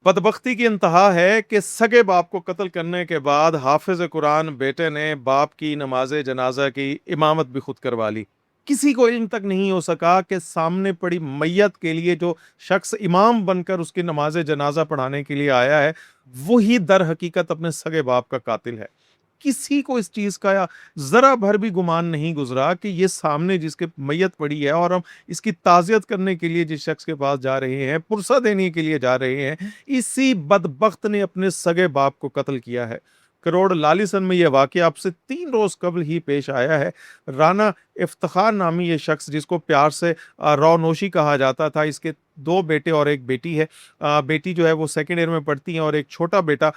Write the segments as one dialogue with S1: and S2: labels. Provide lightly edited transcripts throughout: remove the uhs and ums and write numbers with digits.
S1: بدबख्ती की इंतहा है कि सगे बाप को कत्ल करने के बाद हाफिज कुरान बेटे ने बाप की नमाज जनाजा की इमामत भी खुद करवा ली। किसी को इल्म तक नहीं हो सका कि सामने पड़ी मैयत के लिए जो शख्स इमाम बनकर उसकी नमाज जनाजा पढ़ाने के लिए आया है, वही दर हकीकत अपने सगे बाप का कातिल है। किसी को इस चीज का जरा भर भी गुमान नहीं गुजरा कि ये सामने जिसके मैयत पड़ी है और हम इसकी ताज़ियत करने के लिए जिस शख्स के पास जा रहे हैं, पुरसा देने के लिए जा रहे हैं, इसी बदबख्त ने अपने सगे बाप को कत्ल किया है। करोड़ लालिसन में यह वाकया आपसे 3 रोज कबल ही पेश आया है। राना इफ्तिखार नामी ये शख्स, जिसको प्यार से रौनोशी कहा जाता था, इसके 2 बेटे और एक बेटी है। बेटी जो है वो सेकेंड ईयर में पढ़ती है और एक छोटा बेटा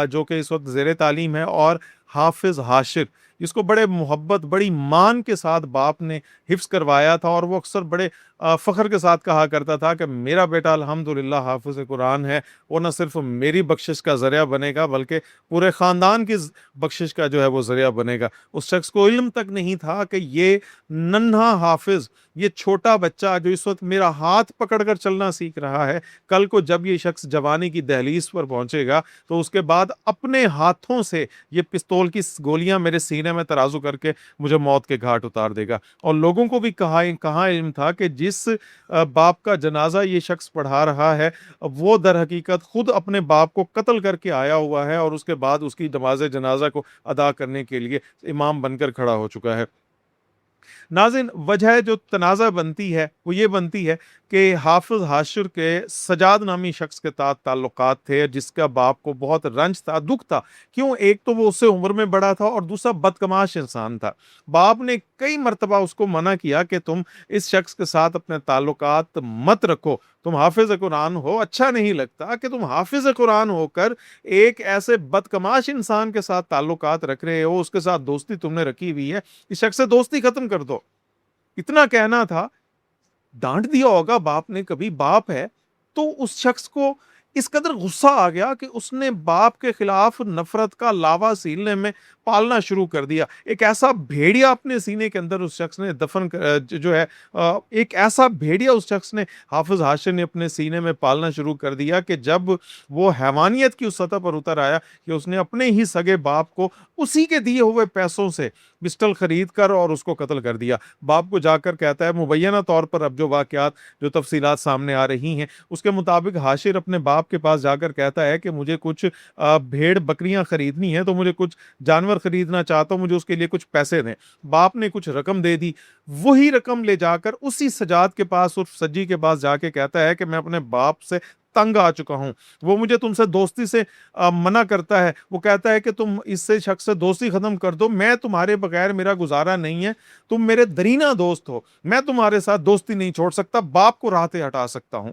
S1: जो कि इस वक्त ज़ेरे तालीम है। और हाफिज हाशिर, जिसको बड़े मोहब्बत बड़ी मान के साथ बाप ने हिफ्स करवाया था, और वो अक्सर बड़े फ़ख्र के साथ कहा करता था कि मेरा बेटा अल्हम्दुलिल्लाह हाफिज कुरान है, वो न सिर्फ मेरी बख्शिश का ज़रिया बनेगा बल्कि पूरे ख़ानदान की बख्शिश का जो है वो ज़रिया बनेगा। उस शख्स को इल्म तक नहीं था कि ये नन्हा हाफिज, ये छोटा बच्चा जो इस वक्त मेरा हाथ पकड़कर चलना सीख रहा है, कल को जब ये शख्स जवानी की दहलीज पर पहुंचेगा तो उसके बाद अपने हाथों से ये पिस्तौल की गोलियां मेरे सीने में तराजू करके मुझे मौत के घाट उतार देगा। और लोगों को भी कहाँ इल्म था कि जिस बाप का जनाजा ये शख्स पढ़ा रहा है, वो दर हकीकत खुद अपने बाप को कत्ल करके आया हुआ है और उसके बाद उसकी नमाज जनाजा को अदा करने के लिए इमाम बनकर खड़ा हो चुका है। नाज़रीन, वजह जो तनाज़ा बनती है वो ये बनती है कि हाफिज हाशिर के सजाद नामी शख्स के साथ ताल्लुकात थे, जिसका बाप को बहुत रंज था, दुख था। क्यों? एक तो वो उससे उम्र में बड़ा था और दूसरा बदकमाश इंसान था। बाप ने कई मरतबा उसको मना किया कि तुम इस शख्स के साथ अपने ताल्लुकात मत रखो, तुम हाफिज कुरान हो, अच्छा नहीं लगता कि तुम हाफिज कुरान होकर एक ऐसे बदकमाश इंसान के साथ ताल्लुकात रख रहे हो, उसके साथ दोस्ती तुमने रखी हुई है, इस शख्स से दोस्ती खत्म कर दो। इतना कहना था। डांट दिया होगा बाप ने, कभी बाप है तो उस शख्स को इस कदर गुस्सा आ गया कि उसने बाप के खिलाफ नफरत का लावा सीलने में पालना शुरू कर दिया। एक ऐसा भेड़िया अपने सीने के अंदर उस शख्स ने जो है एक ऐसा भेड़िया उस शख्स ने, हाफिज हाशिर ने, अपने सीने में पालना शुरू कर दिया कि जब वो हैवानियत की उस सतह पर उतर आया कि उसने अपने ही सगे बाप को उसी के दिए हुए पैसों से पिस्टल खरीद कर और उसको कत्ल कर दिया। बाप को जाकर कहता है, मुबैना तौर पर अब जो वाकयात जो तफसीलात सामने आ रही हैं उसके मुताबिक हाशिर अपने बाप के पास जाकर कहता है कि मुझे कुछ भेड़ बकरियां खरीदनी है, तो मुझे कुछ जानवर खरीदना चाहता हूं, मुझे उसके लिए कुछ पैसे दें। बाप ने कुछ रकम दे दी। वही रकम ले जाकर उसी सजाद के पास, उस सज्जी के पास जाके कहता है कि मैं अपने बाप से तंग आ चुका हूं, वो मुझे तुमसे दोस्ती से मना करता है। वो कहता है कि तुम इससे शख्स से दोस्ती खत्म कर दो, मैं तुम्हारे बगैर मेरा गुजारा नहीं है, तुम मेरे दरीना दोस्त हो, मैं तुम्हारे साथ दोस्ती नहीं छोड़ सकता, बाप को राह से हटा सकता हूं।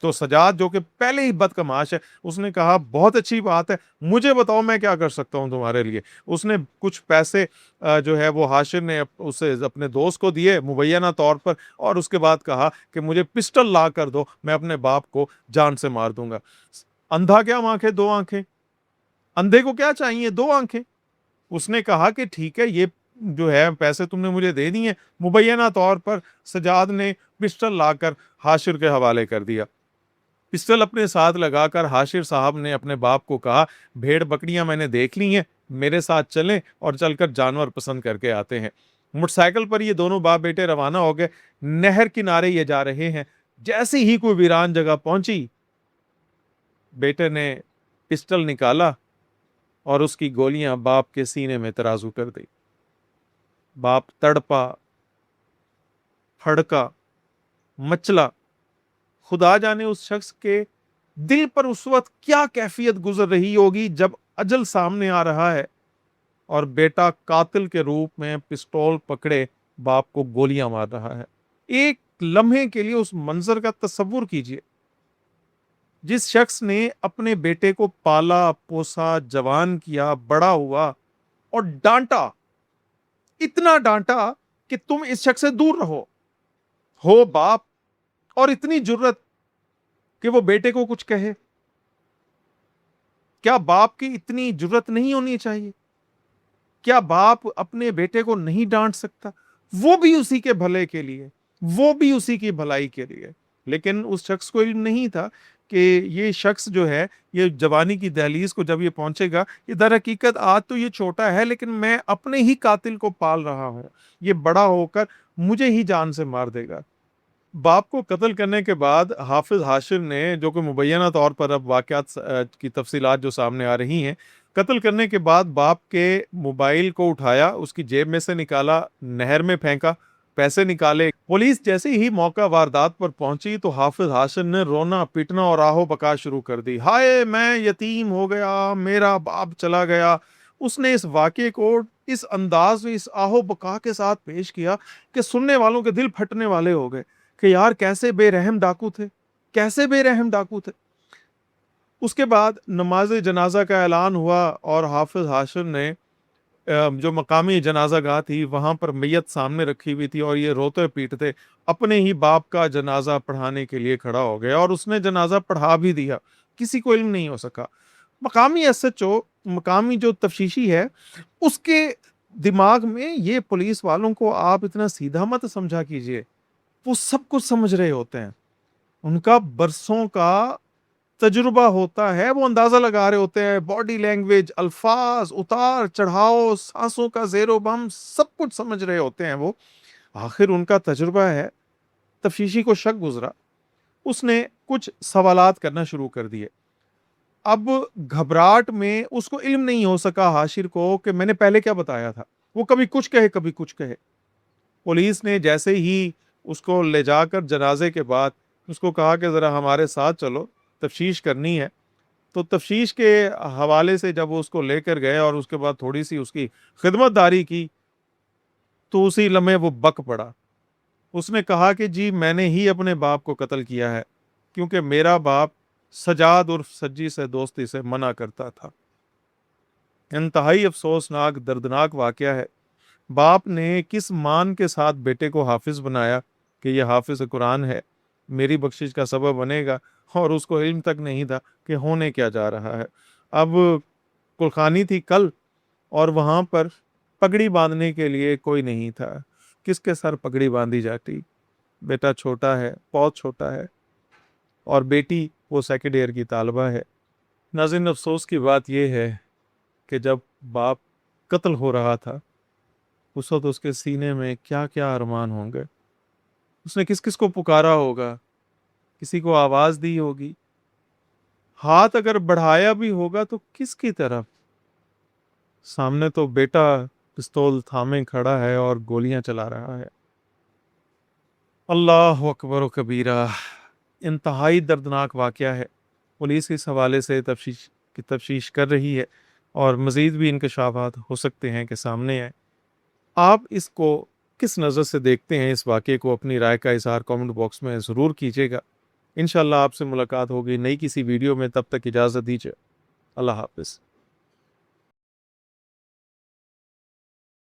S1: तो सजाद, जो कि पहले ही बदकमाश है, उसने कहा बहुत अच्छी बात है, मुझे बताओ मैं क्या कर सकता हूं तुम्हारे लिए। उसने कुछ पैसे जो है वो हाशिर ने उसे अपने दोस्त को दिए मुबैना तौर पर, और उसके बाद कहा कि मुझे पिस्टल ला कर दो, मैं अपने बाप को जान से मार दूंगा। अंधा क्या आंखें दो आंखें, अंधे को क्या चाहिए, दो आंखें। उसने कहा कि ठीक है, ये जो है पैसे तुमने मुझे दे दिए। मुबैना तौर पर सजाद ने पिस्टल लाकर हाशिर के हवाले कर दिया। पिस्टल अपने साथ लगाकर हाशिर साहब ने अपने बाप को कहा, भेड़ बकरियां मैंने देख ली हैं, मेरे साथ चलें और चलकर जानवर पसंद करके आते हैं। मोटरसाइकिल पर ये दोनों बाप बेटे रवाना हो गए। नहर किनारे ये जा रहे हैं। जैसे ही कोई वीरान जगह पहुंची, बेटे ने पिस्टल निकाला और उसकी गोलियां बाप के सीने में तराजू कर दी। बाप तड़पा, फड़का, मचला। खुदा जाने उस शख्स के दिल पर उस वक्त क्या कैफियत गुजर रही होगी जब अजल सामने आ रहा है और बेटा कातिल के रूप में पिस्तौल पकड़े बाप को गोलियां मार रहा है। एक लम्हे के लिए उस मंजर का तसव्वुर कीजिए। जिस शख्स ने अपने बेटे को पाला पोसा, जवान किया, बड़ा हुआ और डांटा, इतना डांटा कि तुम इस शख्स से दूर रहो, हो बाप, और इतनी जुर्रत कि वो बेटे को कुछ कहे। क्या बाप की इतनी जुर्रत नहीं होनी चाहिए? क्या बाप अपने बेटे को नहीं डांट सकता? वो भी उसी के भले के लिए, वो भी उसी की भलाई के लिए। लेकिन उस शख्स को इल्म नहीं था کہ یہ شخص جو ہے یہ جوانی کی دہلیز کو جب یہ پہنچے گا، یہ در حقیقت آج تو یہ چھوٹا ہے لیکن میں اپنے ہی قاتل کو پال رہا ہوں، یہ بڑا ہو کر مجھے ہی جان سے مار دے گا۔ باپ کو قتل کرنے کے بعد حافظ ہاشم نے، جو کہ مبینہ طور پر اب واقعات کی تفصیلات جو سامنے آ رہی ہیں، قتل کرنے کے بعد باپ کے موبائل کو اٹھایا، اس کی جیب میں سے نکالا، نہر میں پھینکا، پیسے نکالے۔ پولیس جیسے ہی موقع واردات پر پہنچی تو حافظ ہاشم نے رونا پیٹنا اور آہو بکا شروع کر دی، ہائے میں یتیم ہو گیا، میرا باپ چلا گیا۔ اس نے اس واقعے کو اس انداز میں، اس آہو بکا کے ساتھ پیش کیا کہ سننے والوں کے دل پھٹنے والے ہو گئے کہ یار کیسے بے رحم ڈاکو تھے، کیسے بے رحم ڈاکو تھے۔ اس کے بعد نماز جنازہ کا اعلان ہوا اور حافظ ہاشم نے جو مقامی جنازہ گاہ تھی وہاں پر میت سامنے رکھی ہوئی تھی اور یہ روتے پیٹتے اپنے ہی باپ کا جنازہ پڑھانے کے لیے کھڑا ہو گیا، اور اس نے جنازہ پڑھا بھی دیا، کسی کو علم نہیں ہو سکا۔ مقامی ایس ایچ او، مقامی جو تفتیشی ہے، اس کے دماغ میں یہ پولیس والوں کو آپ اتنا سیدھا مت سمجھا کیجئے، وہ سب کچھ سمجھ رہے ہوتے ہیں، ان کا برسوں کا تجربہ ہوتا ہے، وہ اندازہ لگا رہے ہوتے ہیں، باڈی لینگویج، الفاظ، اتار چڑھاؤ، سانسوں کا زیر و بم، سب کچھ سمجھ رہے ہوتے ہیں وہ۔ آخر ان کا تجربہ ہے۔ تفتیشی کو شک گزرا، اس نے کچھ سوالات کرنا شروع کر دیے۔ اب گھبراہٹ میں اس کو علم نہیں ہو سکا حاشر کو کہ میں نے پہلے کیا بتایا تھا، وہ کبھی کچھ کہے کبھی کچھ کہے۔ پولیس نے جیسے ہی اس کو لے جا کر جنازے کے بعد اس کو کہا کہ ذرا ہمارے ساتھ چلو، تفتیش کرنی ہے، تو تفتیش کے حوالے سے جب وہ اس کو لے کر گئے اور اس کے بعد تھوڑی سی اس کی خدمت داری کی تو اسی لمحے وہ بک پڑا۔ اس نے کہا کہ جی میں نے ہی اپنے باپ کو قتل کیا ہے، کیونکہ میرا باپ سجاد عرف سجی سے دوستی سے منع کرتا تھا۔ انتہائی افسوسناک دردناک واقعہ ہے۔ باپ نے کس مان کے ساتھ بیٹے کو حافظ بنایا کہ یہ حافظ قرآن ہے، میری بخشش کا سبب بنے گا، اور اس کو علم تک نہیں تھا کہ ہونے کیا جا رہا ہے۔ اب کلخانی تھی کل اور وہاں پر پگڑی باندھنے کے لیے کوئی نہیں تھا، کس کے سر پگڑی باندھی جاتی؟ بیٹا چھوٹا ہے، بہت چھوٹا ہے، اور بیٹی وہ سیکنڈ ایئر کی طالبہ ہے۔ ناظرین، افسوس کی بات یہ ہے کہ جب باپ قتل ہو رہا تھا اس وقت اس کے سینے میں کیا کیا ارمان ہوں گے، اس نے کس کس کو پکارا ہوگا، کسی کو آواز دی ہوگی، ہاتھ اگر بڑھایا بھی ہوگا تو کس کی طرف؟ سامنے تو بیٹا پستول تھامے کھڑا ہے اور گولیاں چلا رہا ہے۔ اللہ اکبر و کبیرہ، انتہائی دردناک واقعہ ہے۔ پولیس اس حوالے سے تفتیش کر رہی ہے اور مزید بھی انکشافات ہو سکتے ہیں کہ سامنے آئے۔ آپ اس کو کس نظر سے دیکھتے ہیں؟ اس واقعے کو اپنی رائے کا اظہار کامنٹ باکس میں ضرور کیجیے گا۔ انشاءاللہ آپ سے ملاقات ہوگی نئی کسی ویڈیو میں، تب تک اجازت دیجیے۔ اللہ حافظ۔